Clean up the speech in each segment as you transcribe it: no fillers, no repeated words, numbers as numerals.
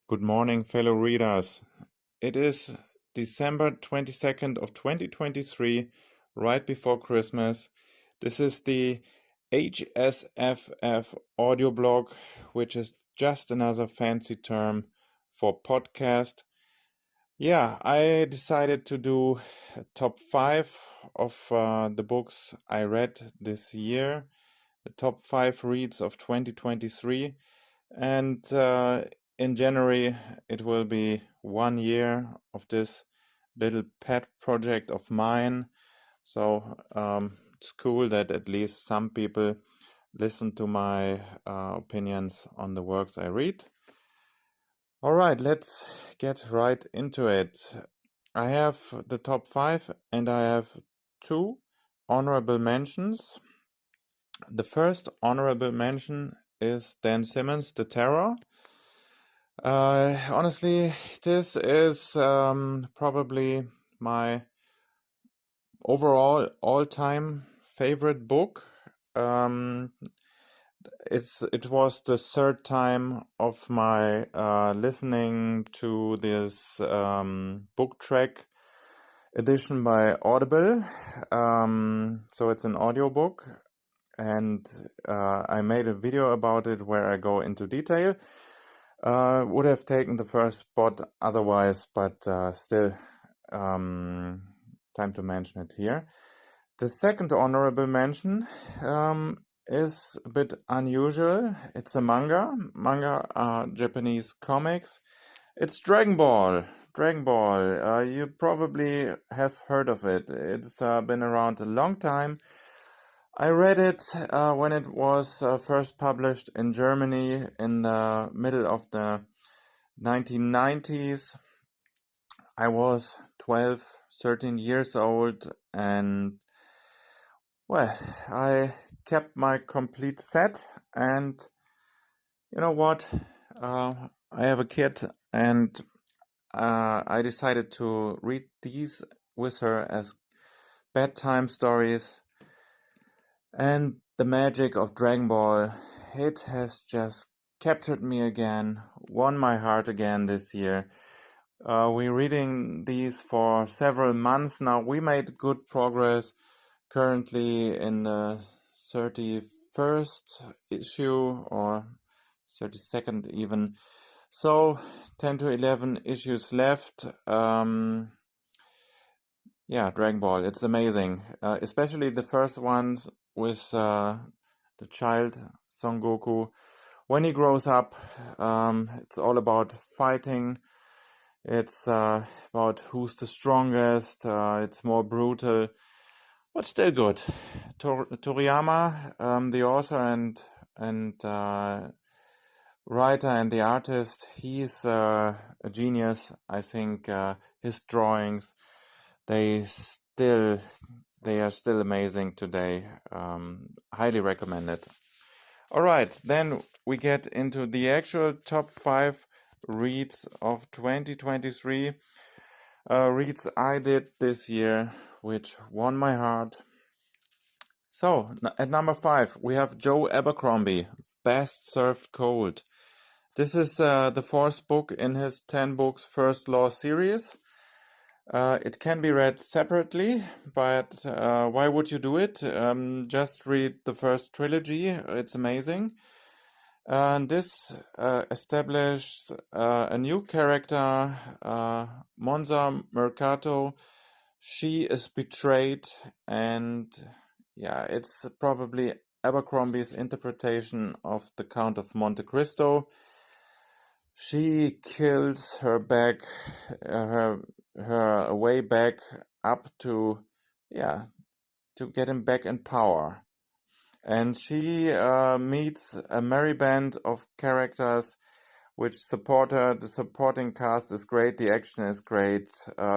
Good morning, fellow readers. It is December 22nd of 2023, right before Christmas. This is the HSFF audio blog, which is just another fancy term for podcast. Yeah, I decided to do a top 5 of the books I read this year, the top 5 reads of 2023. And in January, it will be 1 year of this little pet project of mine. So it's cool that at least some people listen to my opinions on the works I read. All right, let's get right into it. I have the top 5 and I have 2 honorable mentions. The first honorable mention is Dan Simmons' The Terror. Honestly, this is probably my overall all-time favorite book. Um, it was the third time of my listening to this book track edition by Audible. So it's an audiobook, and I made a video about it where I go into detail. Would have taken the first spot otherwise, but still time to mention it here. The second honorable mention is a bit unusual. It's a manga. Manga are Japanese comics. It's Dragon Ball. Dragon Ball. You probably have heard of it. It's been around a long time. I read it when it was first published in Germany in the middle of the 1990s. I was 12, 13 years old, and well, I kept my complete set. And you know what? I have a kid, and I decided to read these with her as bedtime stories. And the magic of Dragon Ball, it has just captured me again, won my heart again this year. We're reading these for several months now. We made good progress, currently in the 31st issue or 32nd even. So 10 to 11 issues left. Yeah, Dragon Ball, it's amazing. Especially the first ones with the child Son Goku. When he grows up, it's all about fighting. It's about who's the strongest. It's more brutal, but still good. Toriyama, the author and writer and the artist, he's a genius. I think his drawings, they are still amazing today. Highly recommend it. All right, then we get into the actual top 5 reads of 2023. Reads I did this year, which won my heart. So, at number 5, we have Joe Abercrombie, Best Served Cold. This is the 4th book in his 10 books First Law series. It can be read separately, but why would you do it? Just read the first trilogy, it's amazing. This established a new character, Monza Mercato. She is betrayed, and yeah, it's probably Abercrombie's interpretation of the Count of Monte Cristo. She kills her back, her way back up to, yeah, to get him back in power. And she meets a merry band of characters which support her. The supporting cast is great, the action is great,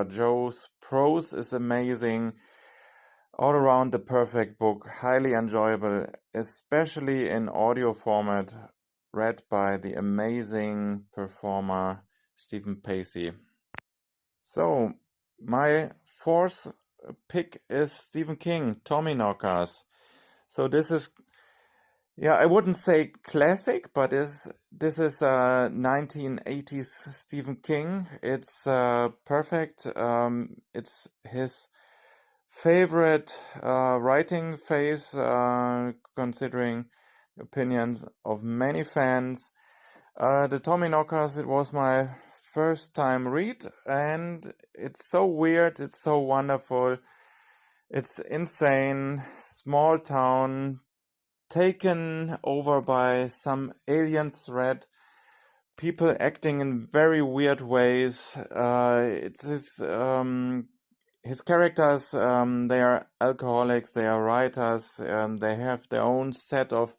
Joe's prose is amazing. All around the perfect book, highly enjoyable, especially in audio format, read by the amazing performer Stephen Pacey. So, my 4th pick is Stephen King, Tommyknockers. So this is, Yeah, I wouldn't say classic, but this is 1980s Stephen King. It's perfect. It's his favorite writing phase, considering opinions of many fans. The Tommyknockers, it was my first time read, and it's so weird, it's so wonderful, it's insane, small town, taken over by some alien threat, people acting in very weird ways. His characters, they are alcoholics, they are writers, they have their own set of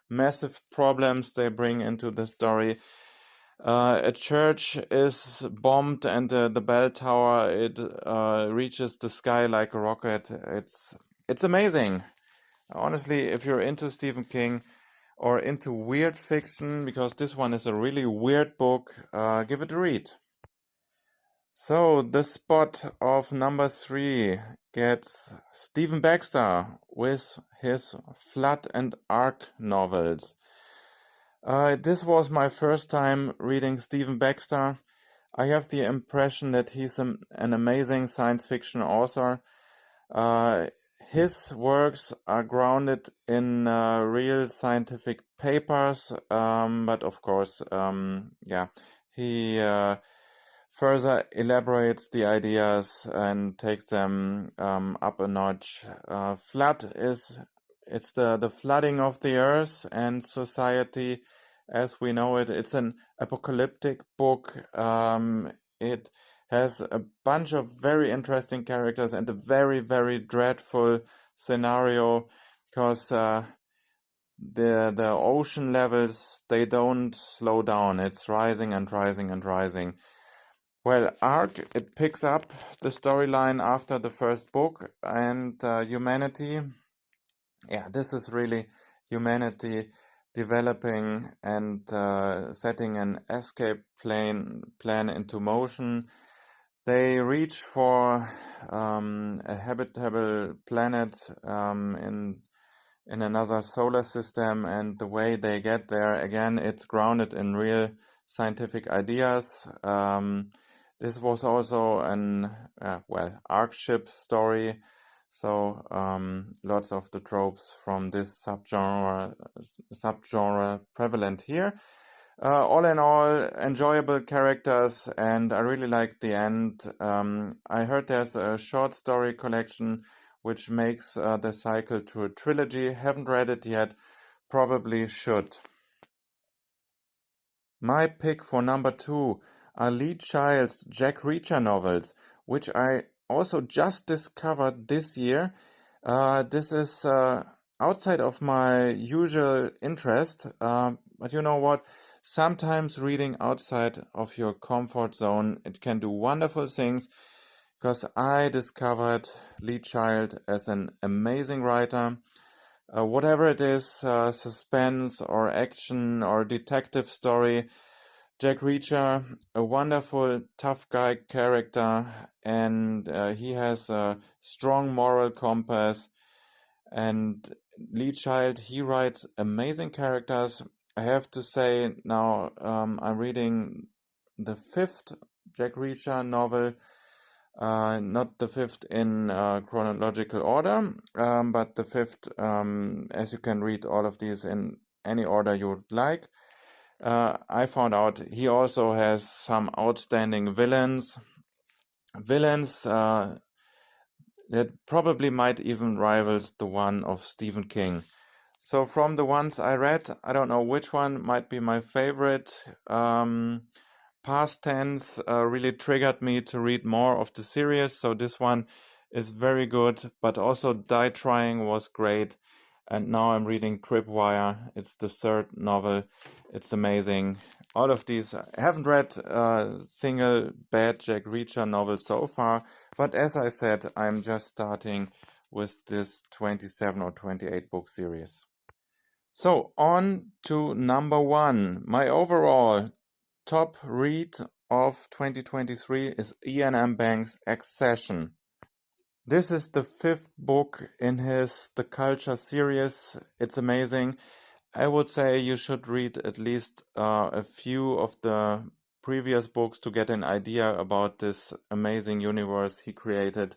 massive problems they bring into the story. A church is bombed, and the bell tower, it reaches the sky like a rocket. It's amazing. Honestly, if you're into Stephen King or into weird fiction, because this one is a really weird book, give it a read. So the spot of number 3 gets Stephen Baxter with his Flood and Ark novels. This was my first time reading Stephen Baxter. I have the impression that he's an amazing science fiction author. Uh, his works are grounded in real scientific papers, but of course, yeah, he further elaborates the ideas and takes them up a notch. Flood is it's the flooding of the earth and society as we know it. It's an apocalyptic book. It has a bunch of very interesting characters and a very, very dreadful scenario because the ocean levels, they don't slow down. It's rising and rising and rising. Well, Ark, it picks up the storyline after the first book, and humanity, yeah, this is really humanity developing and setting an escape plan into motion. They reach for a habitable planet in another solar system, and the way they get there, again, it's grounded in real scientific ideas. This was also an Ark ship story, so lots of the tropes from this subgenre prevalent here. All in all, enjoyable characters, and I really liked the end. I heard there's a short story collection which makes the cycle to a trilogy. Haven't read it yet, probably should. My pick for number 2 are Lee Child's Jack Reacher novels, which I also just discovered this year. This is outside of my usual interest, but you know what? Sometimes reading outside of your comfort zone, it can do wonderful things, because I discovered Lee Child as an amazing writer. Whatever it is, suspense or action or detective story, Jack Reacher, a wonderful tough guy character, and he has a strong moral compass. And Lee Child, he writes amazing characters. I have to say now, I'm reading the 5th Jack Reacher novel, not the 5th in chronological order, but the 5th, as you can read all of these in any order you would like. I found out he also has some outstanding villains. Villains that probably might even rivals the one of Stephen King. So from the ones I read, I don't know which one might be my favorite. Past Tense really triggered me to read more of the series, so this one is very good, but also Die Trying was great. And now I'm reading Tripwire. It's the 3rd novel. It's amazing. All of these, I haven't read a single bad Jack Reacher novel so far, but as I said, I'm just starting with this 27 or 28 book series. So on to number 1. My overall top read of 2023 is Ian M. Banks' Excession. This is the 5th book in his The Culture series. It's amazing. I would say you should read at least a few of the previous books to get an idea about this amazing universe he created.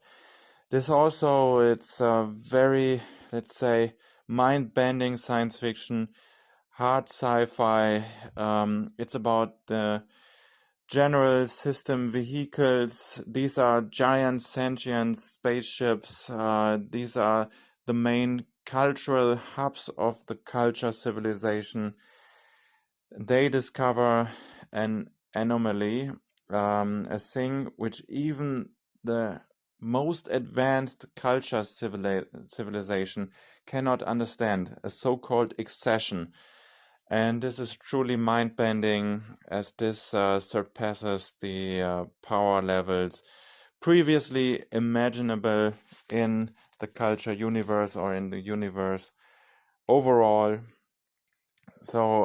This also, it's a very, let's say, mind-bending science fiction, hard sci-fi. It's about the general system vehicles. These are giant sentient spaceships. These are the main cultural hubs of the culture civilization. They discover an anomaly, a thing which even the most advanced culture civilization cannot understand, a so-called excession. And this is truly mind-bending, as this surpasses the power levels previously imaginable in the culture universe or in the universe overall. So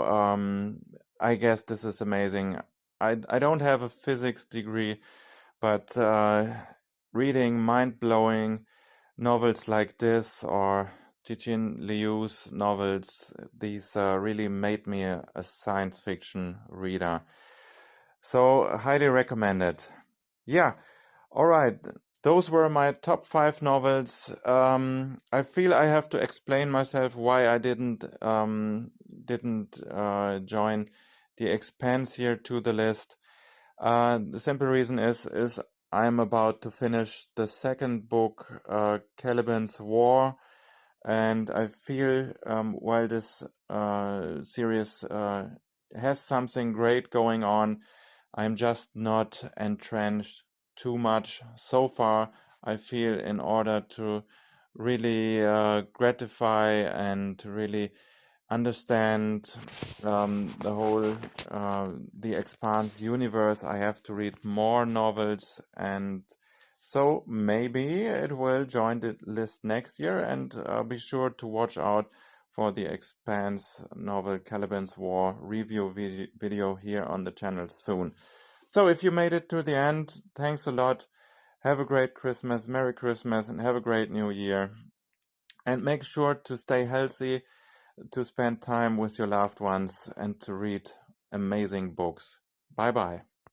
I guess this is amazing. I don't have a physics degree, but reading mind-blowing novels like this or Cixin Liu's novels, these really made me a science fiction reader. So highly recommended. Yeah, all right. Those were my top 5 novels. I feel I have to explain myself why I didn't join the Expanse here to the list. The simple reason is I'm about to finish the second book, Caliban's War, and I feel while this series has something great going on, I'm just not entrenched too much so far. I feel in order to really gratify and to really understand the whole the Expanse universe, I have to read more novels, and so maybe it will join the list next year. And be sure to watch out for the Expanse novel Caliban's War review video here on the channel soon. So if you made it to the end, thanks a lot. Have a great Christmas, Merry Christmas, and have a great New Year. And make sure to stay healthy, to spend time with your loved ones, and to read amazing books. Bye bye.